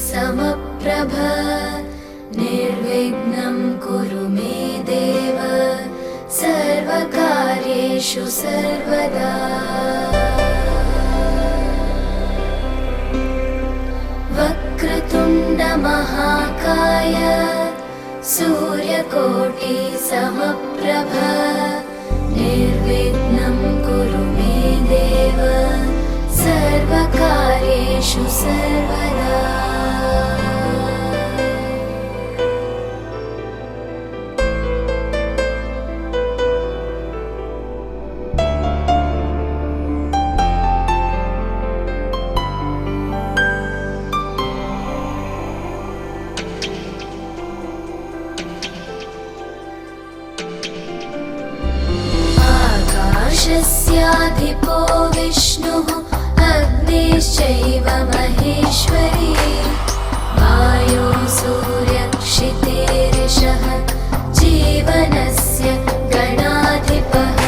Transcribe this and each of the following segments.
समप्रभ निर्विघ्नं कुरु मे देव सर्वकार्येषु सर्वदा। वक्रतुण्ड महाकाय सूर्यकोटि समप्रभ निर्विघ्नं कुरु मे देव सर्वकार्येषु सर्वदा। आकाशस्याधिपो विष्णुः अग्निश्चैव महेश्वरी वायो सूर्यक्षितेरिषः जीवनस्य गणाधिपः।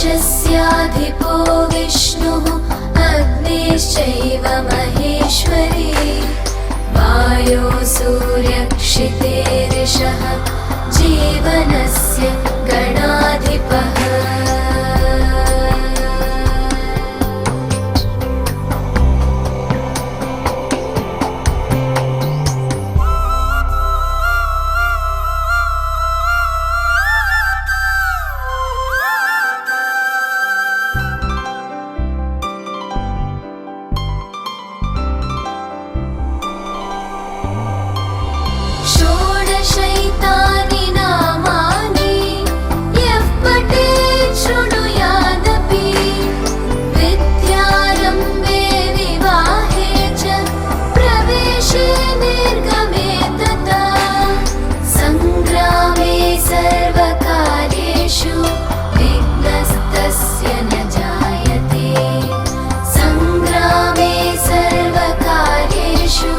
आकाशस्याधिपो विष्णुः अग्निश्चैव महेश्वरी वायो सूर्यक्षितेरिषः जीवनस्य गणाधिपः। षोडशैतानि नामानि यः पठेत् शृणुयादपि विद्यारम्भे विवाहे च प्रवेशे निर्गमे तथा सङ्ग्रामे सर्वकार्येषु विघ्नस्तस्य न जायते। सङ्ग्रामे सर्वकार्येषु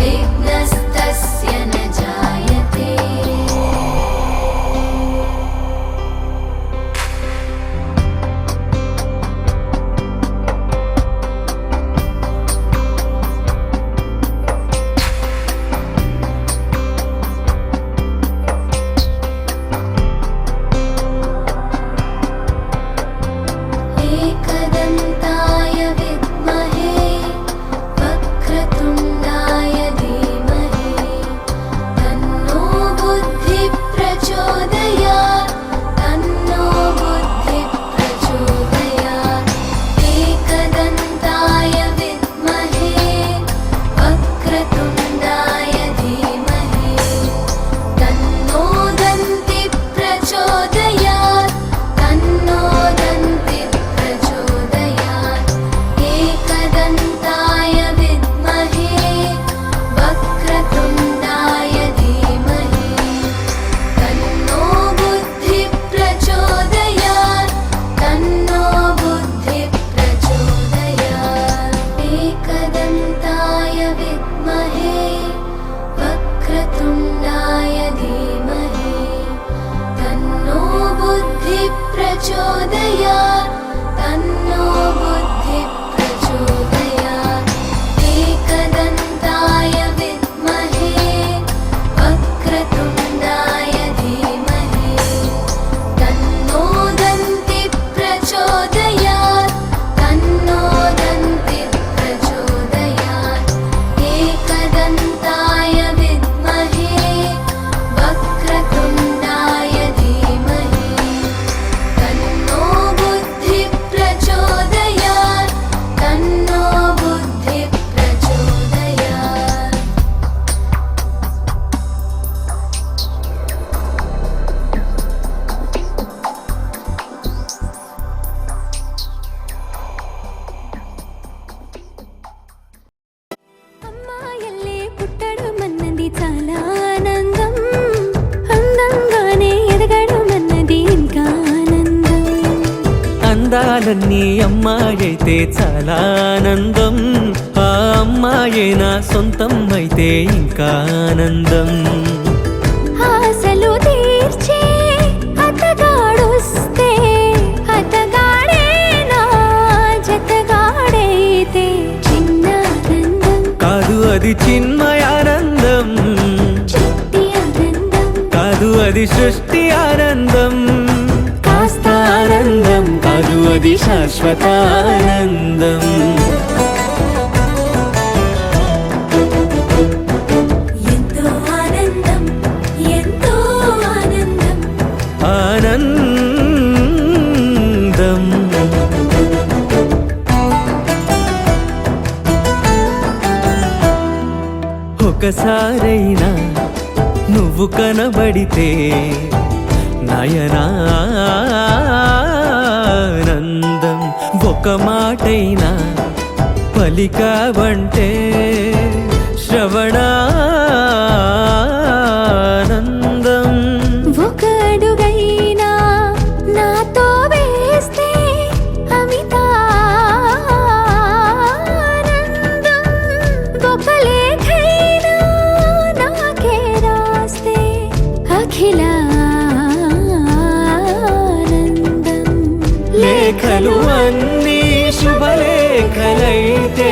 विघ्नस्तस्य न जायते। एकदन्ताय विद्महे वक्रतुण्डाय धीमहि तन्नो बुद्धिः प्रचोदयात् तन्नो बुद्धिः प्रचोदयात्। एकदन्ताय विद्महे वक्रतुण्डाय धीमहि तन्नो दन्तिः प्रचोदयात् तन्नो दन्तिः प्रचोदयात्। एकदन्ताय विद्महे वक्रतुण्डाय धीमहि तन्नो बुद्धिः प्रचोदयात् तन्नो बुद्धिः प्रचोदयात्। एकदन्ताय विद्महे वक्रतुण्डाय धीमहि तन्नो बुद्धिः प्रचोदयात् तन्नो बुद्धिः प्रचोदयात्। एकदन्ताय विद्महे वक्रतुण्डाय धीमहि तन्नो दन्तिः प्रचोदयात् तन्नो दन्तिः प्रचोदयात्। एकदन्ताय विद्महे वक्रतुण्डाय धीमहि तन्नो बुद्धिः प्रचोदयात् तन्नो बुद्धिः प्रचोदयात्। అమ్మాయల్లే పుట్టడం అన్నది చాలా ఆనందం, అందంగానే ఎదగడం అన్నది ఇంకా ఆనందం. అందాలన్నీ అమ్మాయైతే చాలా ఆనందం, ఆ అమ్మాయే నా సొంతం అయితే ఇంకా ఆనందం. ఆశలు తీర్చే అతగాడొస్తే అతగాడే నా జతగాడైతే చిన్న ఆనందం కాదు అది చిన్మయానందం, చిట్టి ఆనందం కాదు అది సృష్టి ఆనందం. కాస్త ఆనందం కాదు అది శాశ్వత ఆనందం. ఎంతో ఆనందం ఎంతో ఆనందం ఆనందం. ఒకసారైనా నువ్వు కనబడితే నయనానందం. ఒక మాటైనా పలికావంటే శ్రవణానందం. ఒక అడుగైనా నాతో వేస్తే అమితానందం. ఒక లేఖైనా నాకే రాస్తే అఖిలానందం. లేఖలు అన్నీ శుభలేఖలైతే,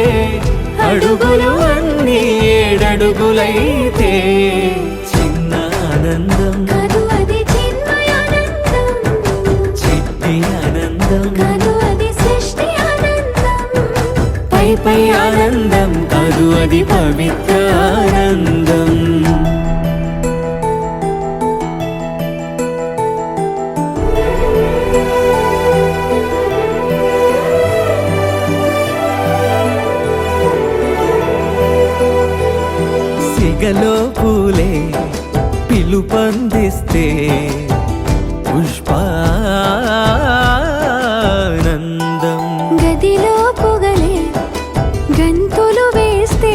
అడుగులు అన్నీ ఏడడుగులైతే చిన్న ఆనందం కాదు అది చిన్మయానందం, చిట్టి ఆనందం. కాదు అది సృష్టి ఆనందం. పై పై ఆనందం కాదు అది పవిత్ర ఆనందం. సిగలో పూలే పిలుపందిస్తే పుష్పానందం. గదిలో పొగలే గంతులు వేస్తే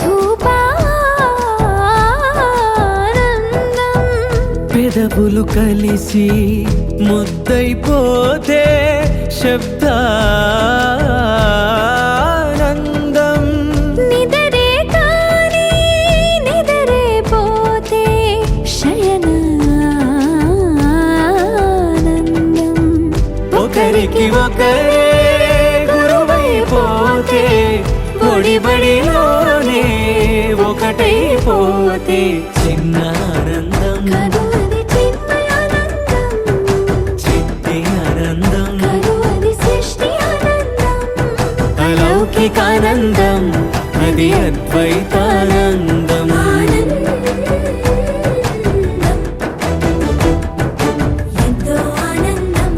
ధూపానందం. పెదవులు కలిసి ముద్దైపోతే శబ్దానందం. నిదరే కాని నిదరే పోతే శయనానందం. ఒకరికి ఒకరే గురువైపోతే, ఒడిబడిలోనే ఒకటైపోతే చిన్న ఆనందం, కాదు అది చిన్మయానందం, చిట్టి ఆనందం. కాదు అది సృష్టి ఆనందం. అలౌకికానందం అది అద్వైతానందం. ఎంతో ఆనందం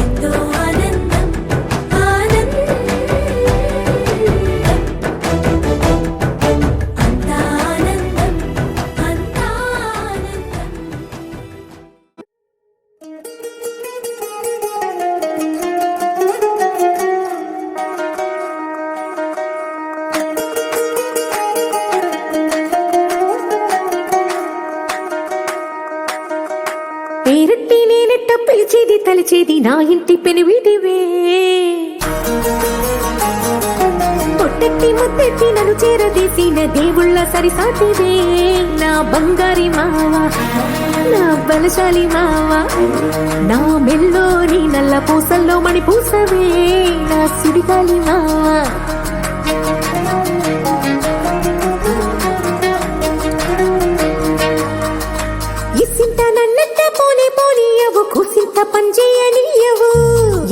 ఎంతో ఆనందం ఆనందం. అంతా ఆనందం అంతా ఆనందం. పేరెట్టి నేనెట్ట పిలిచేది తలిచేది నా ఇంటి పెనువిటివే. పొట్టెట్టి ముద్దెట్టి నన్ను చేరదీసిన దేవుళ్ళ సరిసాటివే. నా బంగారి మావా నా బలశాలి మావా, నా మెల్లోని నల్ల పూసల్లో మణి పూసవే నా సుడిగాలి మావా. ఇసింత నన్నట్ట పోనే పోనీయవు, కూసింత పంచేయనీయవు.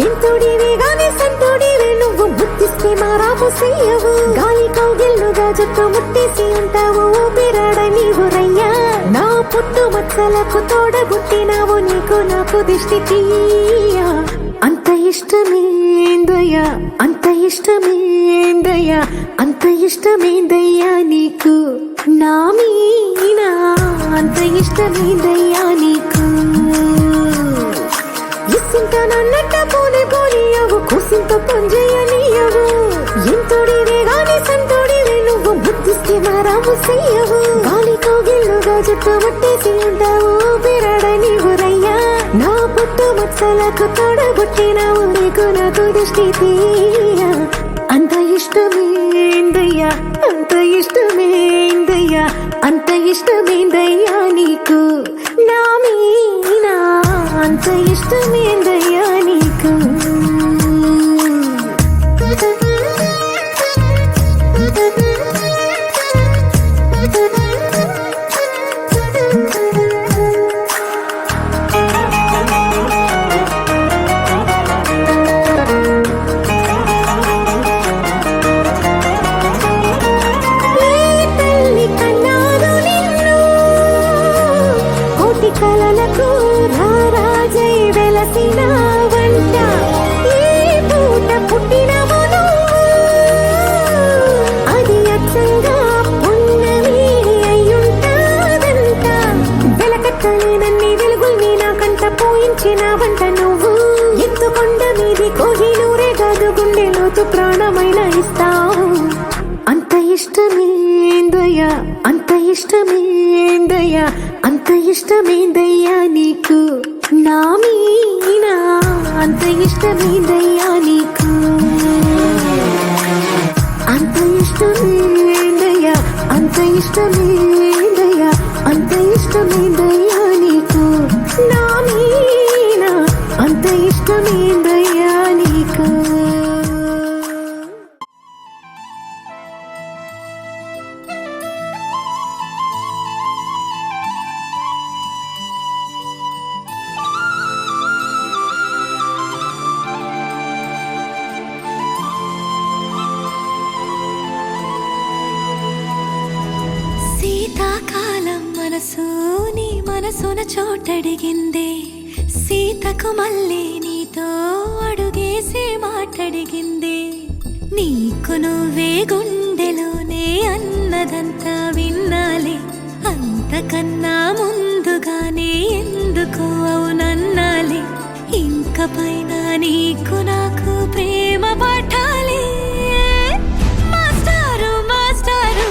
ఎంతోడివే గాని సంతోడివే నువ్వు, ముద్దిస్తే మారాము చెయ్యవు. గాలి కౌగిల్లుగా జట్టు ముట్టేసి ఉంటావు ఊపిరాడ నీవు రయ్యా. నా పుట్టు మచ్చలకు తోడబుట్టినావు నీకు నాకు దిష్టి తీయ. అంత ఇష్టమేందయ్యా అంత ఇష్టమేందయ్యా అంత ఇష్టమేందయ్యా నీకు నా మీనా అంత ఇష్టమేందయ్యా నీకు. ఇసింత నన్నట్ట పోనే పోనీయవు, కూసింత పంజేయనీయవు. ఎంతోడివే గాని సంతోడివే నువ్వు, ముద్దిస్తే మారాము చెయ్యవు. గాలి కౌగిల్లుగా జట్టు ముట్టేసి ఉంటావు ఊపిరాడ నీవు రయ్యా. నా పుట్టు మచ్చలకు తోడబుట్టినావు నీకు నాకు దిష్టి తీయ. అంత ఇష్టం ఇష్టమేందయ్యా అంత ఇష్టమేందయ్యా అంత ఇష్టమేందయ్యా నీకు నా మీనా అంత ఇష్టమేందయ్యా నీకు కలలకు రారాజై వెలసిన వంట ఈ పూట పుట్టినమును అది అచ్చంగా పున్నమి అయ్యుంటాదంట వెలకట్టలేనన్ని వెలుగుల్ని నాకంట పోయించిన వంట నువ్వు ఎత్తుకొండ మీది కోహినూరే కాదు గుండెలోతు ప్రాణమైన ఇస్తావు అంత ఇష్టమేందయ్యా అంత ఇష్టమేందయ్యా అంత ఇష్టమేందయ్యా నీకు నా మీనా అంత ఇష్టమేందయ్యా నీకు అంత ఇష్టమేందయ్యా అంత ఇష్టమేందయ్యా అంత ఇష్టమేందయ్యా నీకు నా మీనా అంత ఇష్టమేందయ్యా నీకు శీతాకాలం మనసు నీ మనసున చోటడిగిందే సీతకు మళ్ళీ నీతో అడుగేసి మాటడిగిందే నీకు నువ్వే గుండెలోనే అన్నదంతా విన్నాలే అంతకన్నా ముందుగానే ఎందుకు అవునన్నాలే ఇంక పైన నీకు నాకు ప్రేమ పాఠాలే మాస్టారు మాస్టారు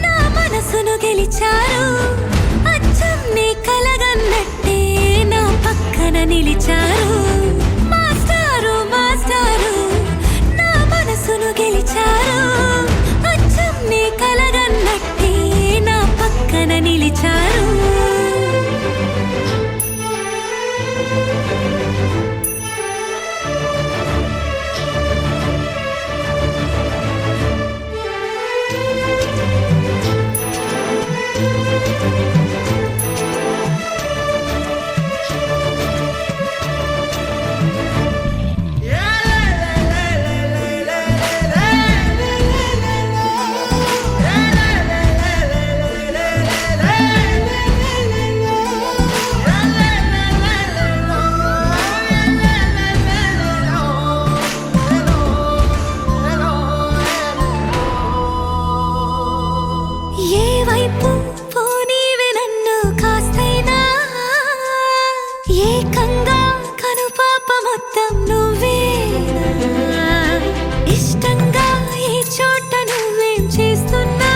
నా మనసును గెలిచారు అచ్చం నీ కలగన్నట్టే నా పక్కన నిలిచారు మాస్టారు మాస్టారు నా మనసును గెలిచారు అచ్చం నీ కలగన్నట్టే నా పక్కన నిలిచారు ఏ వైపు పోనీవి నన్ను కాస్తైనా ఏకంగా కనుపాప మొత్తం నువ్వేనా ఇష్టంగా ఈ చోట నువ్వేం చేస్తున్నా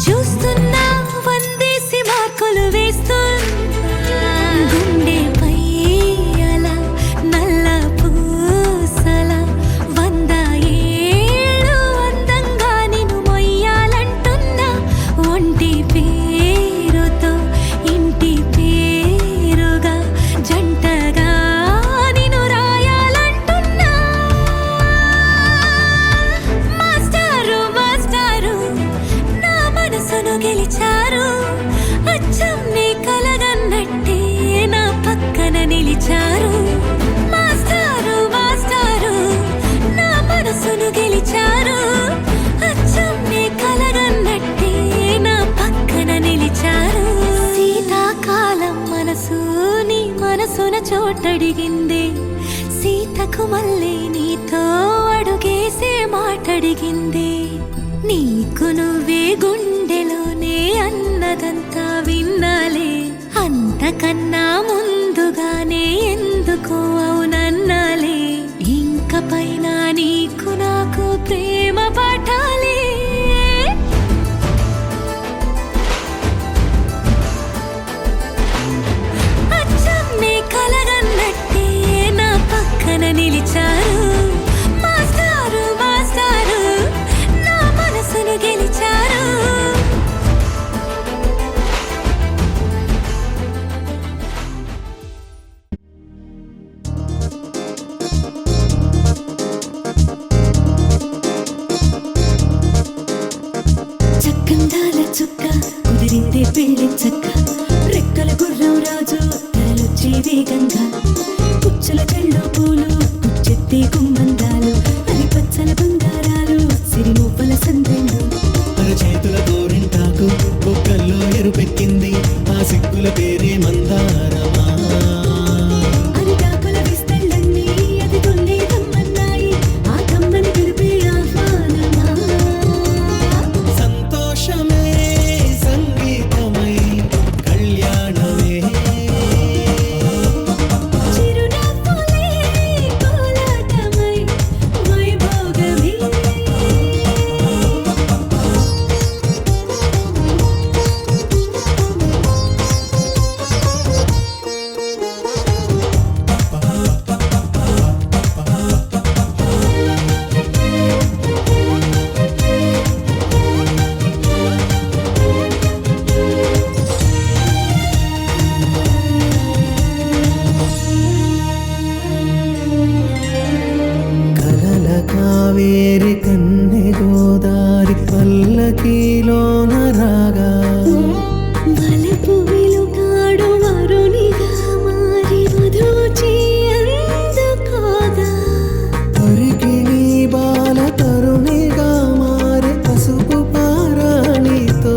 చూస్తున్నా వందేసి మార్కులు వేస్తున్నా గుండెపై అలా నల్ల పూసల 100 ఏళ్ళు అందంగా నిన్ను మొయ్యాలంటున్నా ఒంటి పేరుతో ఇంటి పేరుగా జంటగా నిన్ను రాయాలంటున్నా మాస్టారు మాస్టారు నా మనసును గెలిచారు అచ్చం నీ కలగన్నట్టే నా పక్కన నిలిచారు మాస్టారు మాస్టారు నా మనసును గెలిచారు అచ్చం నీ కలగన్నట్టే నా పక్కన నిలిచారు శీతాకాలం మనసు నీ మనసున చోటడిగిందే సీతకు మళ్ళీ నీతో అడుగేసే మాటడిగిందే నీకు నువ్వే గుండెలోనే అన్నదంతా విన్నాలే అంతకన్నా ముందుగానే ఎందుకు అవునన్నాలే ఇంక పైన నీకు నాకు ప్రేమ పాఠాలే అచ్చం నీ కలగన్నట్టే నా పక్కన నిలిచారు మాస్టారు మాస్టారు పేరు పెట్టింది ఆ సిగ్గుల పేరే మందారమా. అరిటాకుల విస్తళ్ళన్నీ అది తొల్లి కమ్మన్నాయి ఆ కమ్మని పిలిపే ఆహ్వానమా. సంతోషమే సంగీతమై కళ్యాణమే. చిరునవ్వులే కోలాటమై వైభోగమే. కలల కావేరి కన్నె గోదారి పల్లకీలోన రాగా. వలపు వెలుగాడు వరునిగా మారి వధూచి అందుకోగా. తొరికి నీ బాల తరుణిగా మారే పసుపు పారాణితో.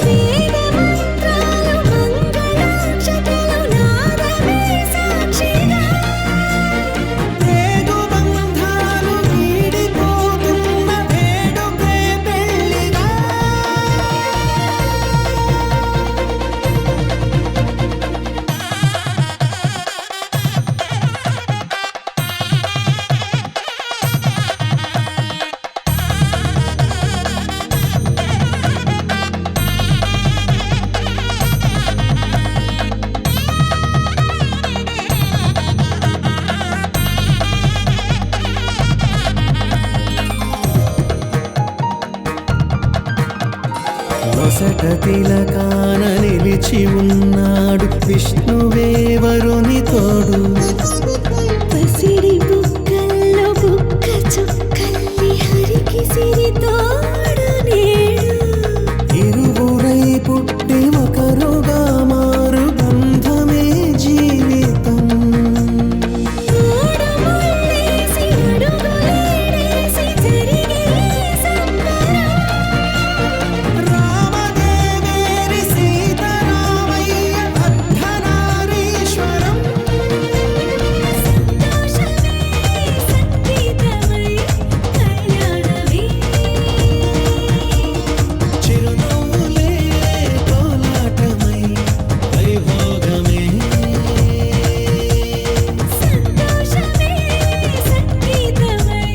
వేద మంత్రాలు మంగళాక్షతలు నాదమే సాక్షిగా. రేగు బంధాలు వీడిపోతున్న వేడుకే పెళ్ళిగా. నొసట తిలకాన నిలిచి ఉన్నాడు విష్ణువే వరుని తోడు. పసిడి బుక్కల్లో బుక్క చుక్కల్లి హరికి సిరి తోడు నేడు. ఇరువురై పుట్టి ఒకరుగా మారు బంధమే జీవితం. మూడు ముళ్ళేసి అడుగులేసి జరిగే సంబరం. రామదేవేరి సీతారామయ్య అర్ధనారీశ్వరం. సంతోషమే సంగీతమై కళ్యాణమే. చిరునవ్వులే కోలాటమై వైభోగమే. సంతోషమే సంగీతమై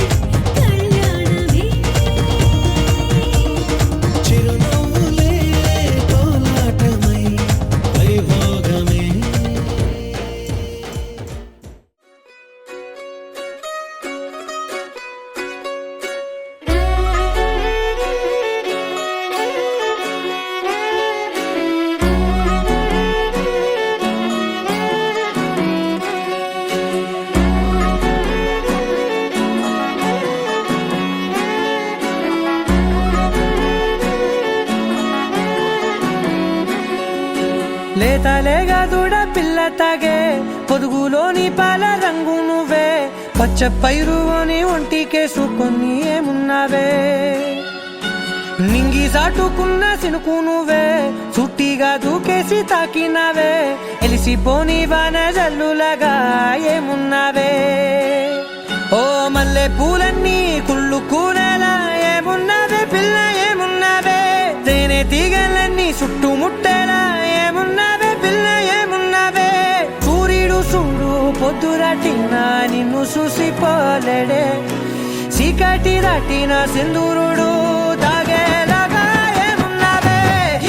కళ్యాణమే. చిరునవ్వులే కోలాటమై వైభోగమే. లేతలేగా దూడ పిల్ల తాగే పొదుగులోని పాల రంగు నువ్వే. పచ్చ పైరుని ఒంటికేసుకొని ఏమున్నావే. నింగి సాటుకున్న సినుకు నువ్వే చుట్టిగా దూకేసి తాకినావే. ఎలిసిపోని వాన జల్లులాగా ఏమున్నావే. ఓ మల్లె పూలన్నీ కుళ్ళు కూనేలా ఏమున్నావే పిల్ల ఏమున్నావే. తేనె తీగలన్నీ చుట్టుముట్టేలా ఏమున్నావే పిల్ల ఏమున్నావే. సూర్యుడు చూడు పొద్దురాటిన నిన్ను చూసిపోలేడే. చీకటి దాటిన సింధూరుడు తాగేలాగా ఏమున్నావే.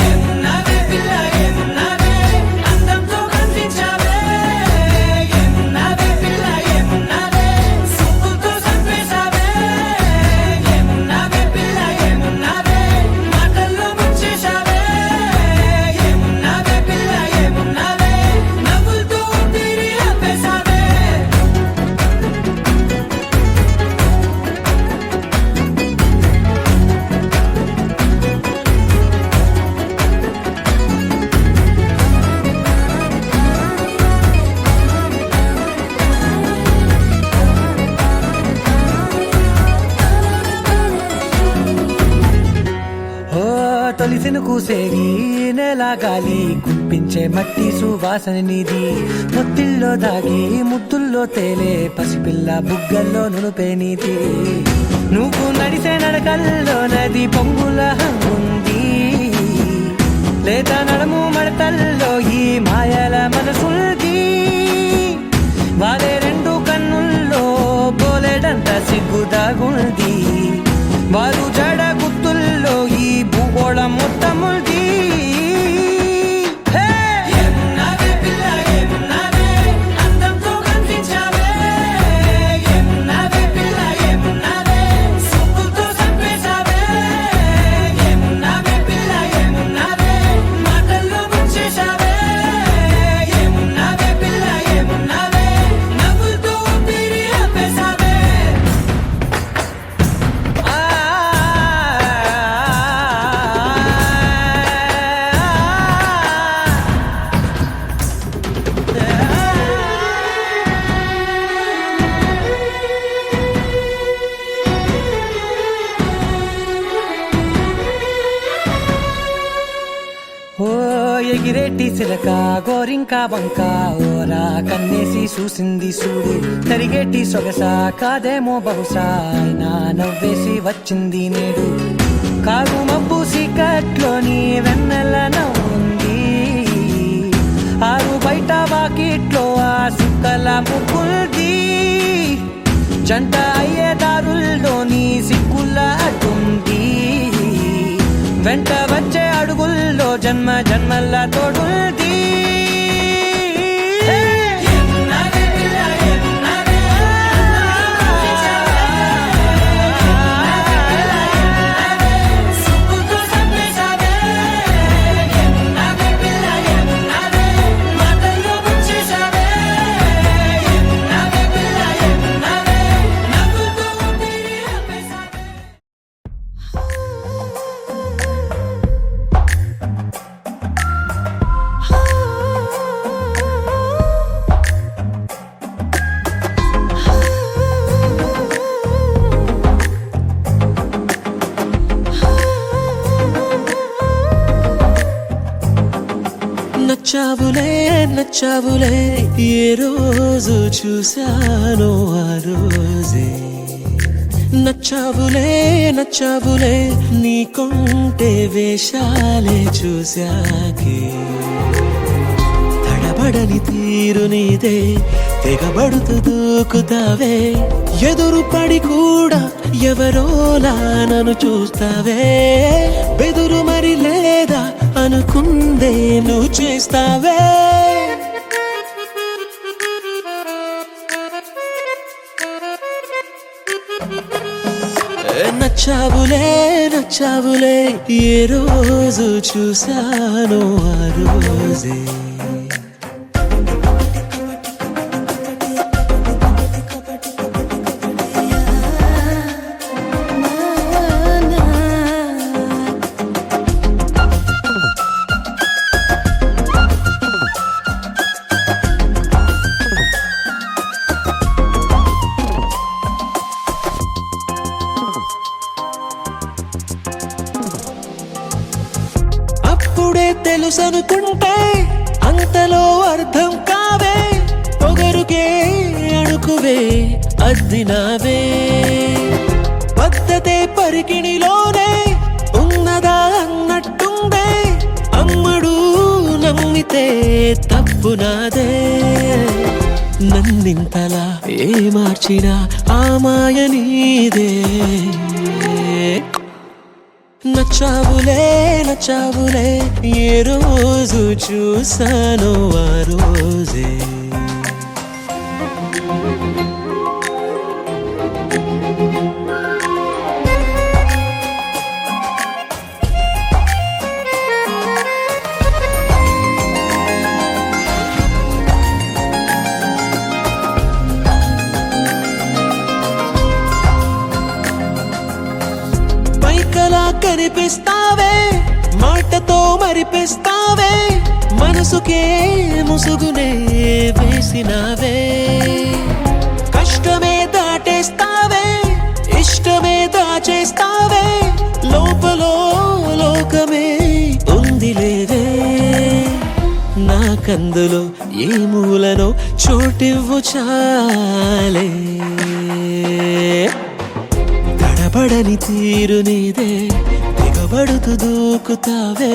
ఏమున్నావే పిల్ల ఏమున్నావే. అందంతో కనిపించావే. ఏమున్నావే పిల్ల ఏమున్నావే. సుక్కుతో చంపేశావే. ఏమున్నావే పిల్ల ఏమున్నావే. మాటల్లో ముంచేశావే. ఏమున్నావే పిల్ల ఏమున్నావే. నవ్వులతో ఊపిరి ఆపేశావే. తొలిసిన కూసేగి నేల గాలి కుప్పించే మట్టి సువాసన నీది ముత్తిల్లో దాగి ముత్తుల్లో తేలే పసిపిల్ల బుగ్గల్లో నునుపే నీది నువ్వు నడిసే నడకల్లో నది పొంగుల హంగుంది లేత నడము మడతల్లో ఈ మాయల మనసుంది వారే రెండు కన్నుల్లో బోలెడంత సిగ్గుదాగుంది వారు జడ గుత్తుల్లో ఈ భూగోళం మొత్తముంది ఎగిరేటి సిలక గోరింక వంక ఓరా కన్నేసి చూసింది చూడు తరిగేటి సొగస కాదేమో బహుశా అయినా నవ్వేసి వచ్చింది నేడు కారు మబ్బు సీకట్లోని వెన్నెల నవ్వుంది ఆరు బయట వాకిట్లో ఆ సుక్కల ముగ్గుంది జంట అయ్యే దారుల్లోని సిక్కుల అడ్డుంది వెంట వచ్చే అడుగుల్లో జన్మ జన్మల్ల తోడుంది నచ్చావులే నచ్చావులే ఏ రోజు చూశానో ఆ రోజే నచ్చావులే నచ్చావులే నీకుంటే వేషాలే చూశాకే తడబడని తీరు నీదే తెగబడుతూ దూకుతావే ఎదురు పడి కూడా ఎవరోలా నన్ను చూస్తావే బెదురు మరి లేదా అనుకుందే నువ్వు చేస్తావే నచ్చావులే నచ్చావులే ఏ రోజు చూశానో ఆ రోజే తెలుసనుకుంటే అంతలో అర్థం కావే పొగరుకే అణుకువే అద్దినావే పద్ధతే పరికిణిలోనే ఉన్నదా అన్నట్టుందే అమ్మడు నమ్మితే తప్పు నాదే నన్నింతలా ఏ మార్చినా ఆ మాయ నీదే నచ్చావులే నచ్చావులే ఏ రోజు చూశానో ఆ రోజే కనిపిస్తావే మాటతో మరిపిస్తావే మనసుకే ముసుగునే వేసినావే కష్టమే దాటేస్తావే ఇష్టమే దాచేస్తావే లోపలో లోకమే నాకందులో ఏ మూలనో చోటివ్వు చాలే తడబడని తీరు నీదే దిగబడుతూ దూకుతావే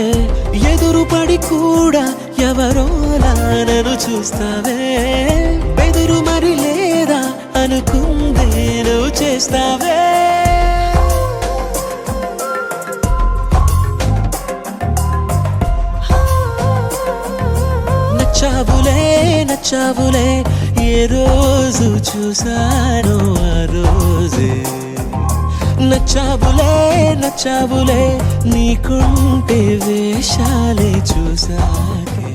ఎదురుపడి కూడా ఎవరోలా నన్ను చూస్తావే బెదురు మరి లేదా అనుకుందే నువ్వు చేస్తావే నచ్చావులే ఏ రోజు చూసానో ఆ రోజే నచ్చావులే నీకుంటే వేషాలే చూసాకే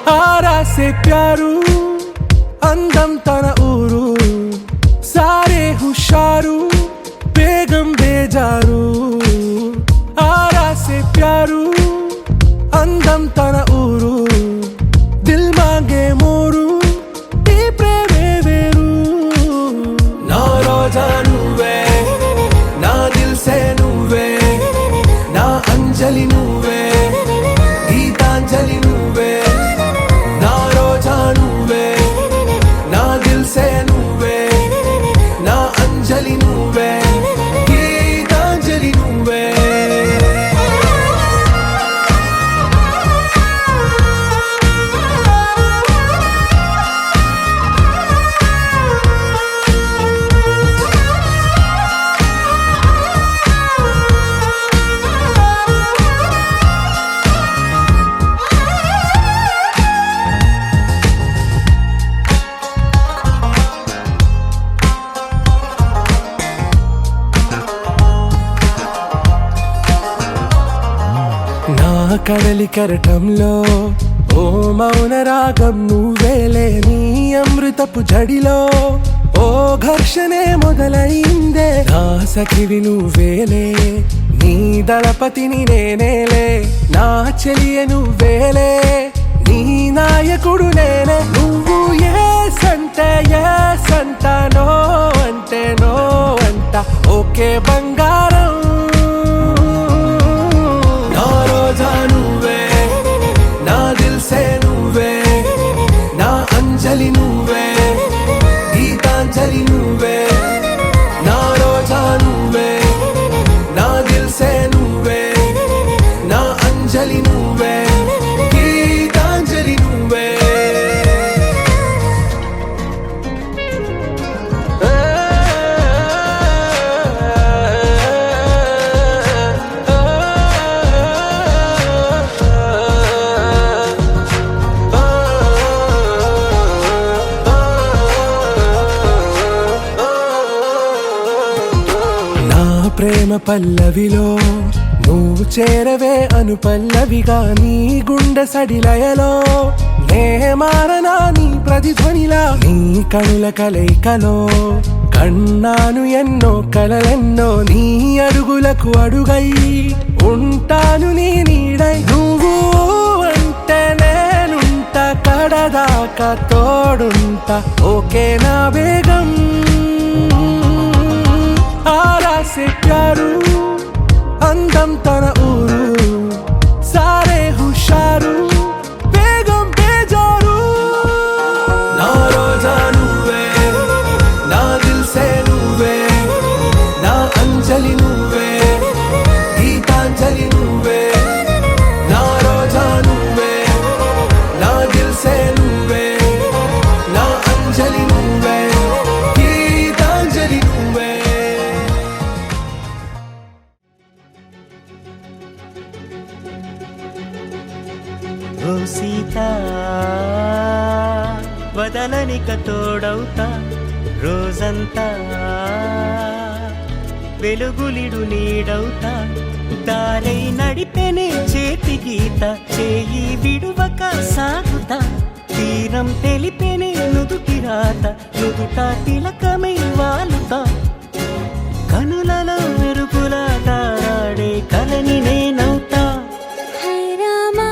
आरा से प्यारू అందం తన ఊరు సారే హుషారు బేగం బేజారు ఆరా से प्यारू అందం తన ఊరు దిల్ మాంగే మోరు ఈ ప్రేమే వేరు నా రోజా నువ్వే నా దిల్ సే నువ్వే నా అంజలి నువ్వే గీతాంజలి నువ్వే కడలి కరటంలో ఓ మౌన రాగం నువ్వేలే నీ అమృతపు జడిలో ఓ ఘర్షణే మొదలైందే నా సఖివి నువ్వేలే నీ దళపతిని నేనేలే నా చెలియ నువ్వేలే నీ నాయకుడు నేనే నువ్వు ఏ సంట నో అంటే నో అంట ఓకే బంగారం అంజలి నువ్వే గీతాంజలి నువ్వే నా రోజా నువ్వే నా దిల్ సే నువ్వే నా అంజలి నువ్వే గీతాంజలి నువ్వే ప్రేమ పల్లవిలో నువ్వు చేరవే అను పల్లవిగా నీ గుండె సడిలయలో నే మారనా నీ ప్రతిధ్వనిలా నీ కనుల కలయికలో కన్నాను ఎన్నో కలలెన్నో నీ అడుగులకు అడుగై ఉంటాను నీ నీడై నువ్వు అంటే నేనుంట కడదాకా తోడుంటా ఓకే నా బేగం आरा से प्यारू అందం తన ఊరు సారే హుషారు బేగం బేజారు నా రోజా నువ్వే నా దిల్ సే నువ్వే నా అంజలి నువ్వే గీతాంజలి నువ్వే నా రోజా నువ్వే నా దిల్ సే నువ్వే నా అంజలి నువ్వే గీతాంజలి నువ్వే ఓ సీత వదలనిక తోడవుతా రోజంతా వెలుగులిడు నీడవుతా దారై నడిపెనే చేతి గీత చేయి విడువక సాగుతా తీరం తెలిపెనే నుదుటి రాత నుదుట తిలకమై వాలుతా కనులలో మెరుపులా తారాడే కలని నేనవుతా హై రామా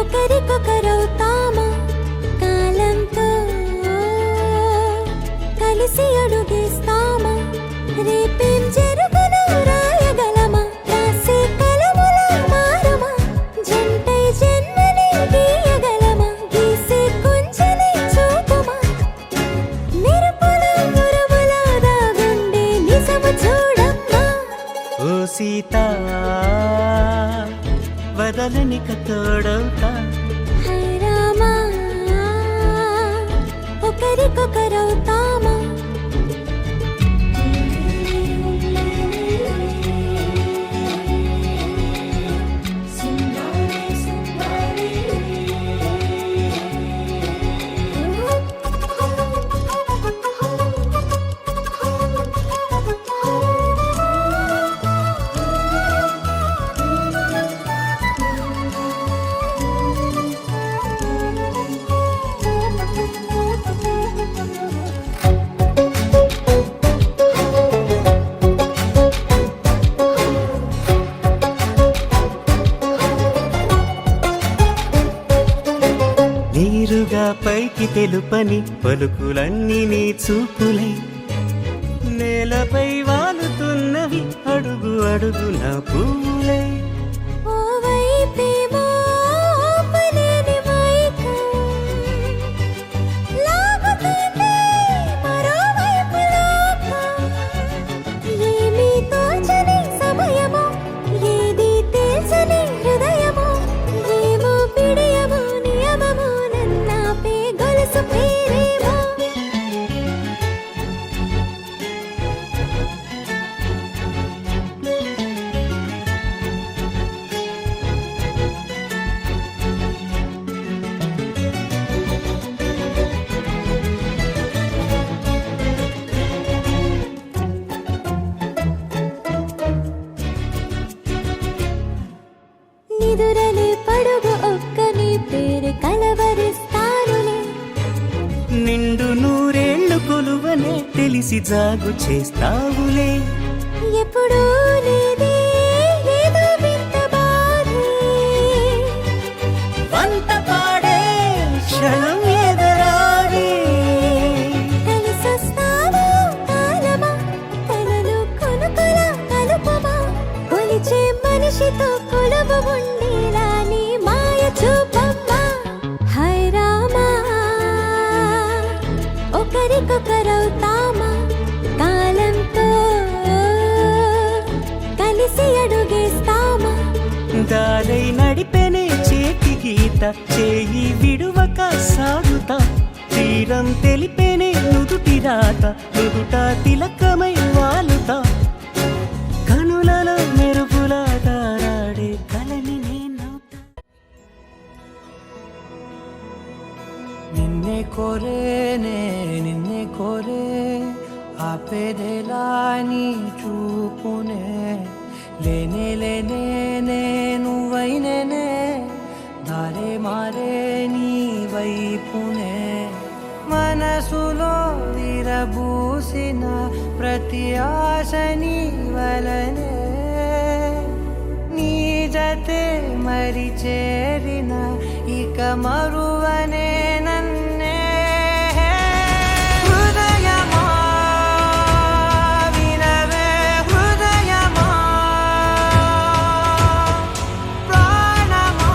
ఒకరికొకరవుతామా కాలంతో కలిసి అడుగేస్తామా రేపేం జరుగునో రాయగలమా రాసే కలములా మారుమా జంటై జన్మని గీయగలమా గీసే కుంచెని చూపుమా మెరుపుల మురుములా దాగుండే నిజము చూడమ్మా ఓ సీత వదలనిక తోడవుతా హై రామా ఒకరికొకరవుతామా నీరుగా పైకి తెలుపని పలుకులన్నీ నీ చూపులై నేలపై వాలుతున్నవి అడుగు అడుగున పూలై ఓ వైపేమో ఆపలేని మైకం లాగుతుంది మరోవైపు లోకం ఏమీ తోచని సమయమో ఏది తెలుసని హృదయమో ఏమో పిడియమో నియమమో నన్నాపే గొలుసు పేరేమో నిదురలే పడుగు ఒక్క నీ పేరు కలవరిస్తానులే నిండు నూరేళ్లు కొలువనే తెలిసి జాగు చేస్తావులే ఎప్పుడూ లేదే ఏదో వింత బాధే వంత పాడే క్షణం ఎదరాడే కలిసొస్తావా కాలమా కలలు కొనుకొల కలుపమా కొలిచే మనిషితో కొలువు ఉండేలా నీ మాయ చూపమ్మా హై రామా ఒకరికొకరవుతామా కాలంతో కలిసి అడుగేస్తామా దారై నడిపెనే చేతి గీత చేయి విడువక సాగుతా తీరం తెలిపెనే నుదుటి రాత నుదుట తిలకమై వాలుతా కనులలో మెరుపులా తారాడే కలని నేనవుతా నిన్నే కోరేనే నిన్నే కోరే ఆపేదేలా నీ చూపునే లేనే లేనే నువ్వైనేనే దారే మారే నీ వైపునే మనసులో విరబూసిన ప్రతి ఆశ నీ వలనే నీ జతే మరి చేరిన ఇక మరువనే నన్నే హృదయమా వినవే హృదయమా ప్రాణమా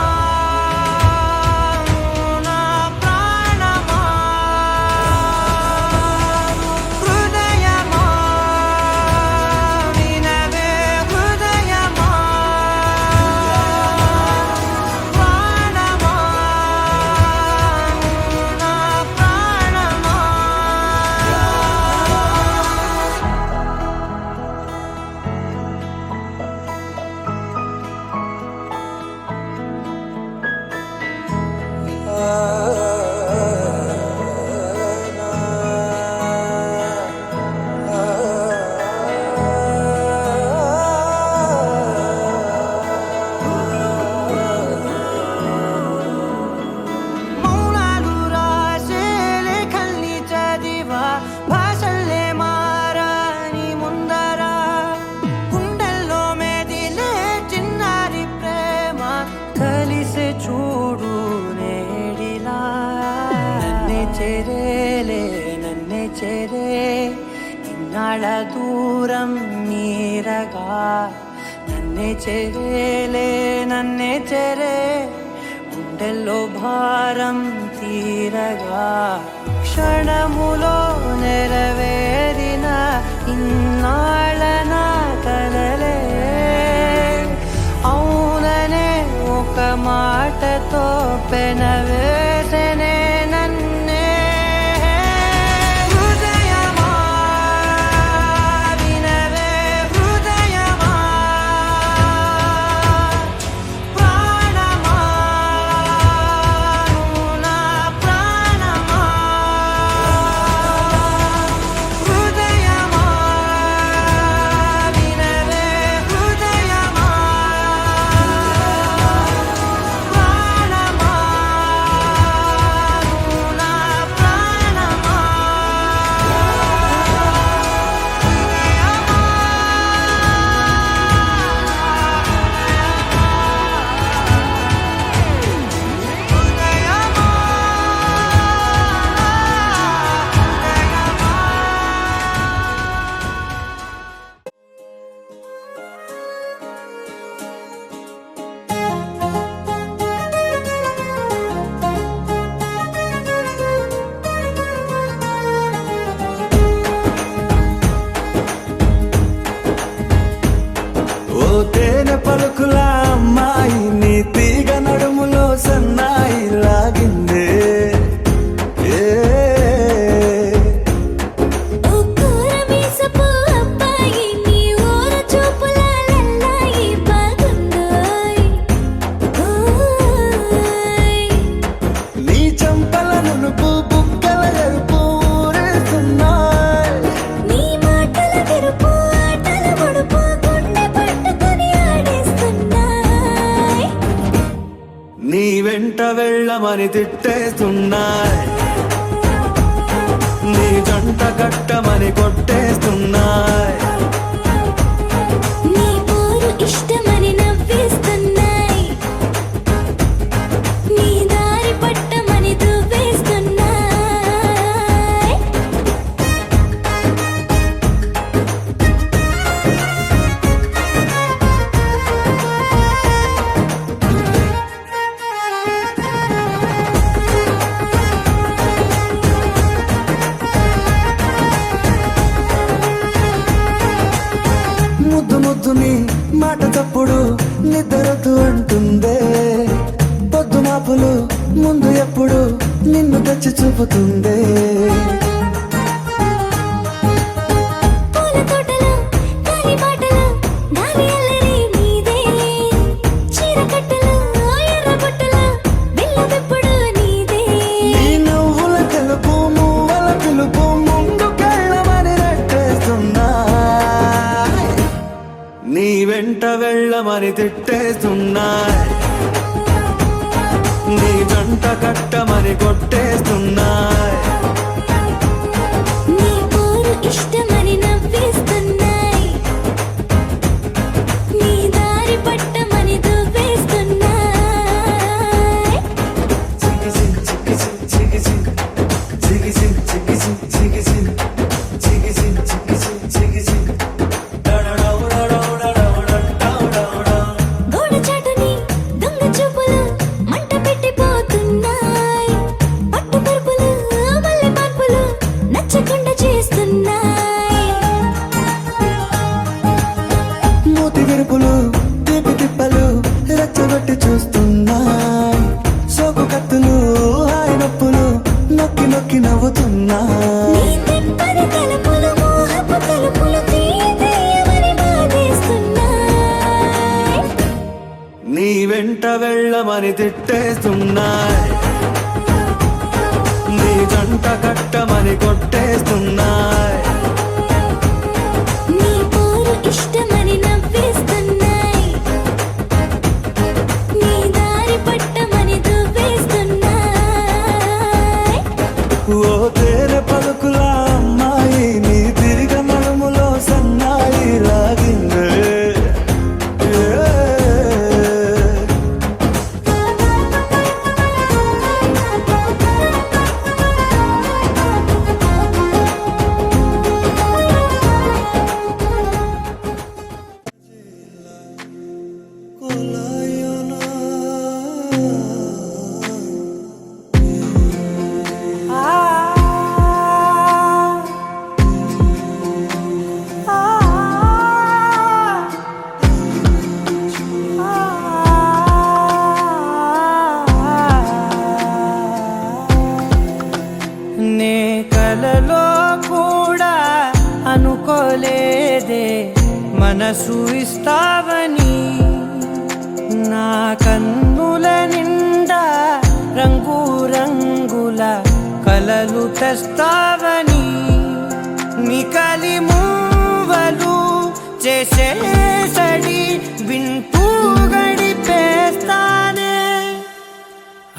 నా ప్రాణమా హృదయమా వినవే హృదయమా ప్రాణమా చేరేలే నన్నే చేరే ఇన్నాళ్ళ దూరం నీరగా నన్నే చేరేలే నన్నే చేరే గుండెల్లో భారం తీరగా క్షణములో నెరవేరిన ఇన్నాళ్ళ నా కలలే అవుననే ఒక మాటతో పెనవేసనే నన్నే హృదయమా వినవే హృదయమా ప్రాణమా నువ్వు నా ప్రాణమా హృదయమా వినవే హృదయమా ప్రాణమా నువ్వు నా ప్రాణమా ఓ తేనె పలుకుల అమ్మాయి నీ తీగ నడుములో సన్నాయి లాగిందే ఏ ఓ కూరమీసపు అబ్బాయి నీ ఊర చూపుల లల్లాయి బాగుందోయ్ ఓయ్ నీ చంపల నునుపు బుగ్గల ఎరుపు ఊరేస్తున్నాయి నీ మాటల విరుపు ఆటల ఒడుపు గుండె పట్టుకొని ఆడేస్తున్నాయ్ నీ వెంట వెళ్ళమని తిట్టేస్తున్నాయి నీ జంట కట్టమని కొట్టేస్తున్నాయి నీ పోరు ఇష్టమని నవ్విస్తున్నాయ్ నీ దారి పట్టమని దువ్వేస్తున్నాయ్ ముద్దు ముద్దు నీ మాట తప్పుడు నిద్రతు అంటుందే పొద్దు మాపులు ముందు ఎప్పుడు నిన్ను తెచ్చి చూపుతుందే పూల తోటలో గాలి మాటలో గాలి అల్లరి నీదే చీర కట్టలో ఎర్ర బుట్టలో బిల్ల విప్పుడు నీదే నీ నువ్వుల తెలుపు మువ్వల పిలుపు ముందుకెళ్ళమని నెట్టేస్తున్నాయి నీ వెంట వెళ్ళమని తిట్టేస్తున్నాయి నీ జంట కట్టమని కొట్టేస్తున్నాయి నీ పోరు ఇష్టమని నవ్విస్తున్నాయ్ నీ దారి పట్టమని దువ్వేస్తున్నాయ్ గోడ చాటుని దొంగ చూపులు మంట పెట్టిపోతున్నాయ్ పట్టు పరుపులు మల్లె మార్పులు నచ్చకుండా చేస్తున్నాయ్ మూతి విరుపులు తీపి తిప్పలు రెచ్చగొట్టి చూస్తున్నాయి సోకు కత్తులు హాయి నొప్పులు నొక్కి నొక్కి నవ్వుతున్నాయి నీ తిప్పని తలుపులు మోహపు తలుపులు తీయమని బాధేస్తున్నాయ్ నీ వెంట వెళ్ళమని తిట్టేస్తున్నాయి నీ జంట కట్టమని కొట్టేస్తున్నాయి నీ పోరు ఇష్టమని నవ్విస్తున్నాయ్ నీ దారి పట్టమని దువ్వేస్తున్నాయ్ ఓ తేనె పలుకుల అమ్మాయి నీ తిరిగ నడుములో సన్నాయి లాగిందే ఏ మనసు ఇస్తావని నా కన్నుల నిండా రంగు రంగుల కలలు తెస్తావని నికలి మూవలు చేసేసడి వింటూ గడిపేస్తానే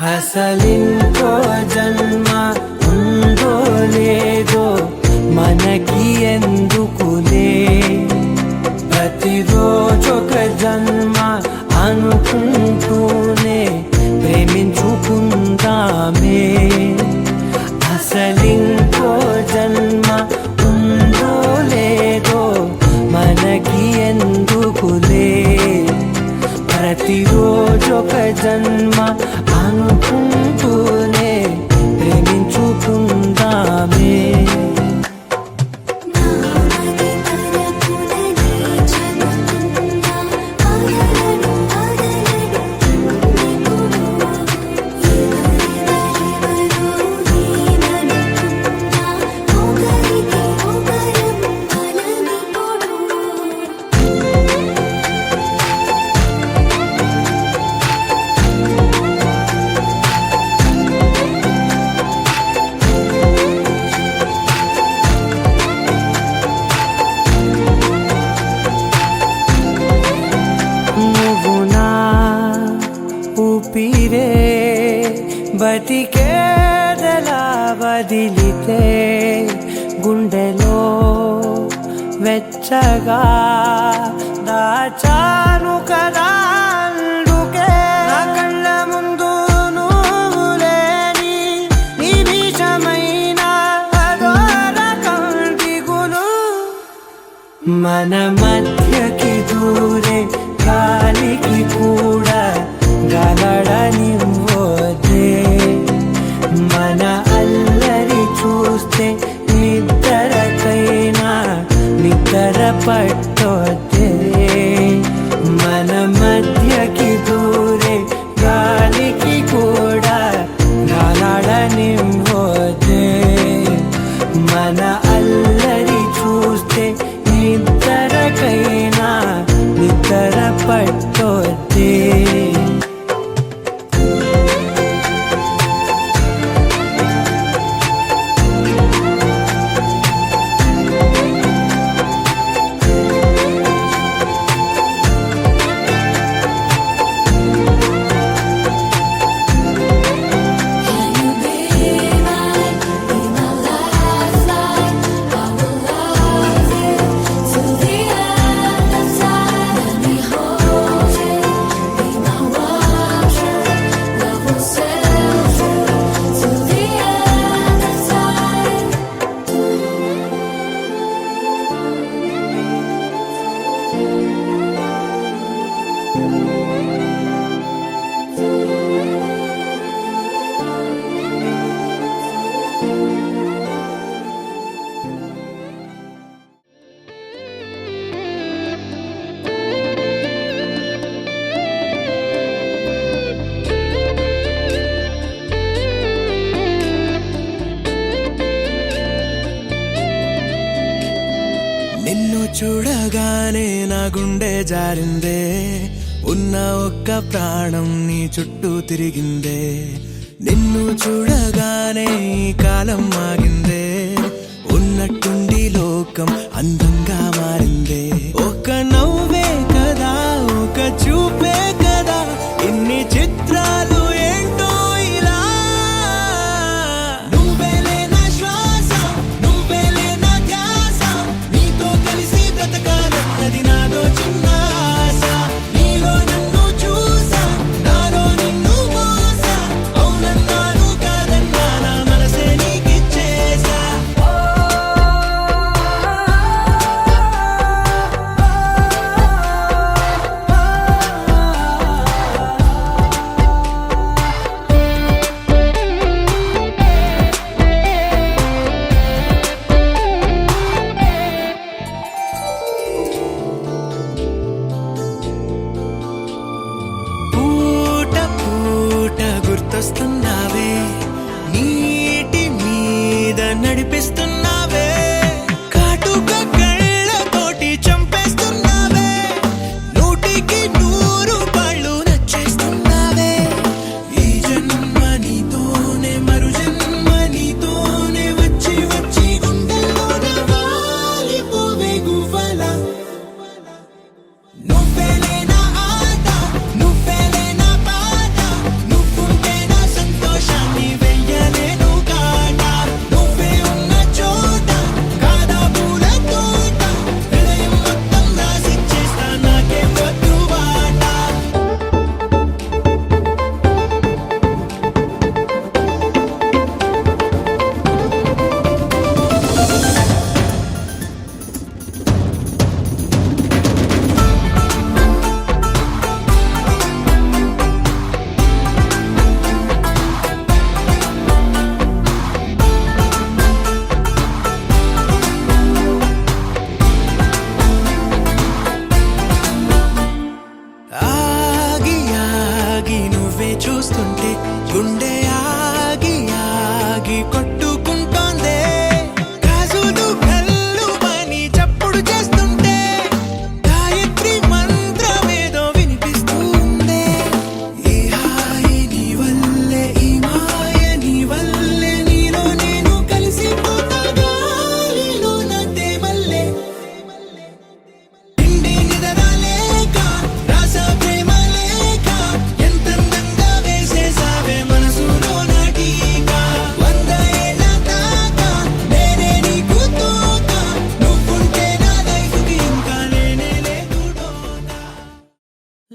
అసలింకో జన్మ ఉందో లేదో మనకి ఎందుకులే ప్రతిరోజొక జన్మ అనుకుంటూనే ప్రేమించుకుందామే అసలింకో జన్మ ఉందో లేదో మనకి ఎందుకులే ప్రతిరోజొక జన్మ అనుకుంటూనే ప్రేమించుకుందామే నామది తరపునని చెబుతున్నా ఆగలను ఎవరెవరెవరో నేననుకున్నా ఒకరికి ఒకరం బలమిప్పుడు నువ్వు నా ఊపిరే బతికేదలా వదిలితే గుండెలో వెచ్చగా దాచాను కదా అందుకే నా కళ్ళ ముందు నువ్వు లేని నిమిషమైన అదోరకం దిగులు మన మధ్యకి దూరే గాలికి కూడా గలడనివ్వదే మన అల్లరి చూస్తే నిద్రకైనా నిద్ర పట్టొద్దే మన మధ్యకి దూరే గాలికి కూడా గలడనివ్వదే మన అల్లరి చూస్తే నిద్రకైనా నిద్ర పట్టొద్దే నిన్ను చూడగానే నా గుండె జారిందే ఉన్న ఒక్క ప్రాణం నీ చుట్టూ తిరిగిందే నిన్ను చూడగానే ఈ కాలం ఆగిందే ఉన్నట్టుండి లోకం అందంగా మారిందే ఒక నవ్వే కదా ఒక చూపే కదా ఇన్ని చిత్రాలు ఏంటో ఇలా నువ్వేలే నా శ్వాస నువ్వేలే నా ధ్యాస నీతో కలిసి బ్రతకాలన్నది నాదో చిన్న ఆశ నీలో నన్ను చూసా నాలో నిన్ను మోసా అవునన్నాను కాదన్నా నా మనసే నీకిచ్చేసా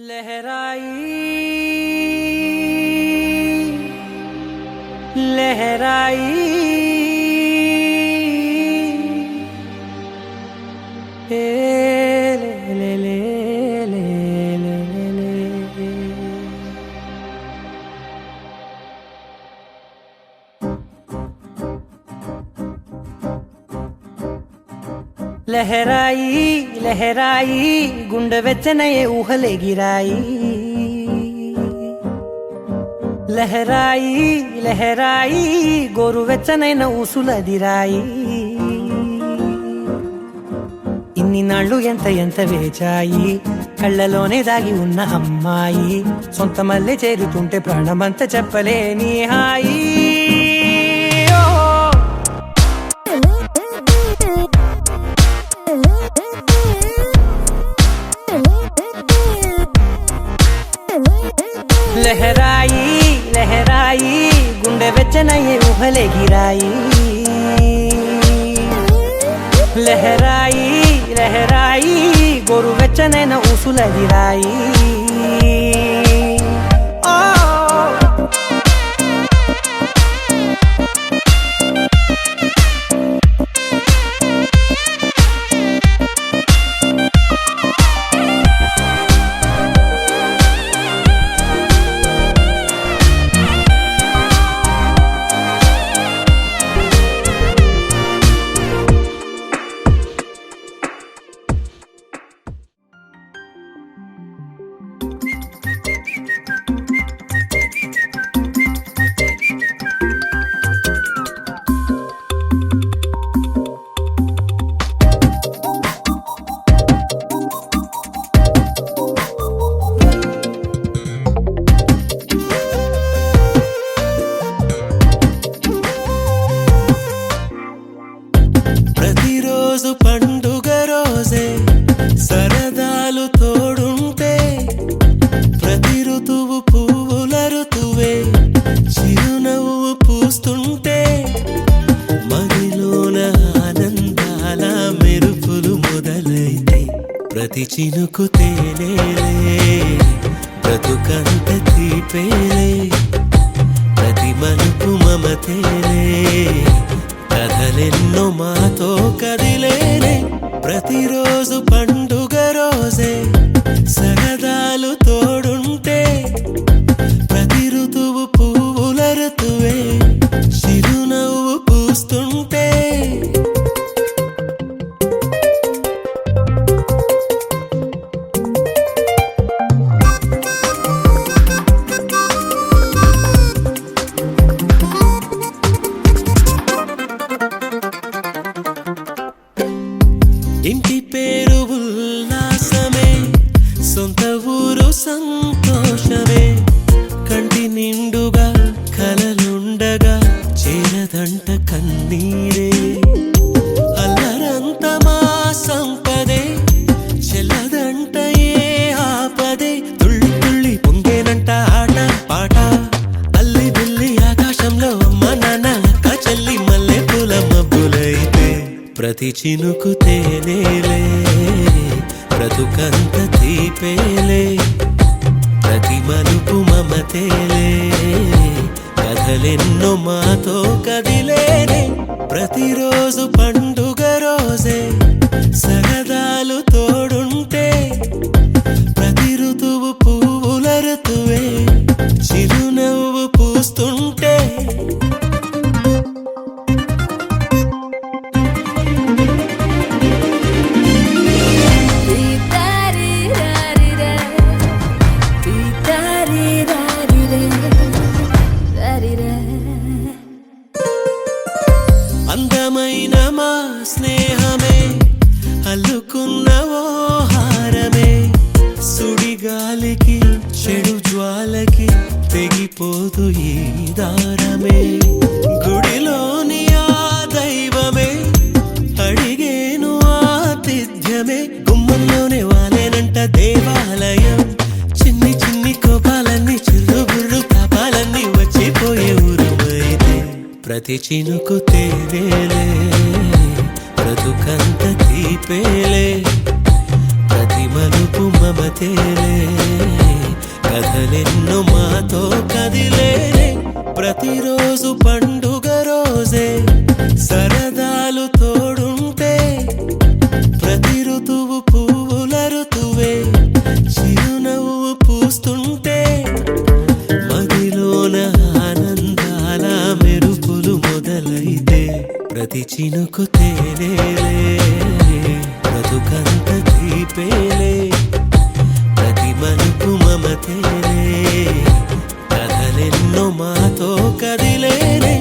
लहराई लहराई ए ले ले ले ले ले ले लहराई लहराई गुंड వెచ్చనయే ఊహలే గిరాయి లహరాయి లహరాయి గోరు వెచ్చనైన ఊసులదిరాయి ఇన్ని నాళ్ళు ఎంత ఎంత వేచాయి కళ్ళలోనే దాగి ఉన్న అమ్మాయి సొంత మల్లె చేరుతుంటే ప్రాణమంతా చెప్పలేని హాయి लहराई लहराई गुंडे వెచ్చనయే ఊహలే గిరాయి లహరాయి లహరాయి గోరు వెచ్చనైన ఊసులదిరాయి ప్రతిరోజు పండుగ రోజే సరదాలు తోడుంటే ప్రతి ఋతువు పువ్వుల ఋతువే చిరునవ్వు పూస్తుంటే మదిలోన ఆనందాల మెరుపులు మొదలైతే ప్రతి చినుకు తేనేలే బ్రతుకంత తీపేలే ప్రతి మలుపు మమతేలే కథలెన్నో మాతో కదిలేనే ప్రతిరోజు పండుగ రోజే సరదాలు తోడుంటే ప్రతి ఋతువు పువ్వుల ఋతువే చిరునవ్వు పూస్తుంటే ఇంటి పేరు ఉల్లాసమే సొంత ఊరు సంతోషమే కంటి నిండుగా కలలుండగా చేరదంట కన్నీరే అల్లరంత మా సంపదే చెల్లదంట ఏ ఆపదే తుళ్ళి తుళ్ళి పొంగేనంట ఆట పాట అల్లి బిల్లి ఆకాశంలో అమ్మ నాన్న అక్క చెల్లి మల్లె పూల మబ్బులైతే ప్రతి చినుకు తేనేలే బ్రతుకంత తీపేలే ప్రతి మలుపు మమతేలే కథలెన్నో మాతో కదిలేనే ప్రతిరోజు పండుగ రోజే సరదాలు తోడుంటే ప్రతి ఋతువు పువ్వుల ఋతువే చిరునవ్వు పూస్తుంటే అందమైన మా స్నేహమే అల్లుకున్న ఓ హారమే సుడిగాలికి చెడు జ్వాలకి తెగిపోదు ఈ దారమే గుడిలోని ఆ దైవమే అడిగేను ఆతిథ్యమే గుమ్మంలోనే వాలేనంట దేవాలయం చిన్ని చిన్ని కోపాలన్నీ చిరుబుర్రు తాపాలన్నీ వచ్చిపోయే ఊరుమైతే ప్రతి చినుకు తేనేలే బ్రతుకంత తీపేలే ప్రతి మలుపు మమ మమతేలే కథలెన్నో మాతో కదిలేనే ప్రతిరోజు పండుగ రోజే సరదాలు తోడుంటే ప్రతి ఋతువు పువ్వుల ఋతువే చిరునవ్వు పూస్తుంటే మదిలోన ఆనందాల మెరుపులు మొదలైతే ప్రతి చినుకు తేలేలే బ్రతుకంత తీపేలే ప్రతి మలుపు మమతేలే కథలెన్నో మాతో కదిలేనే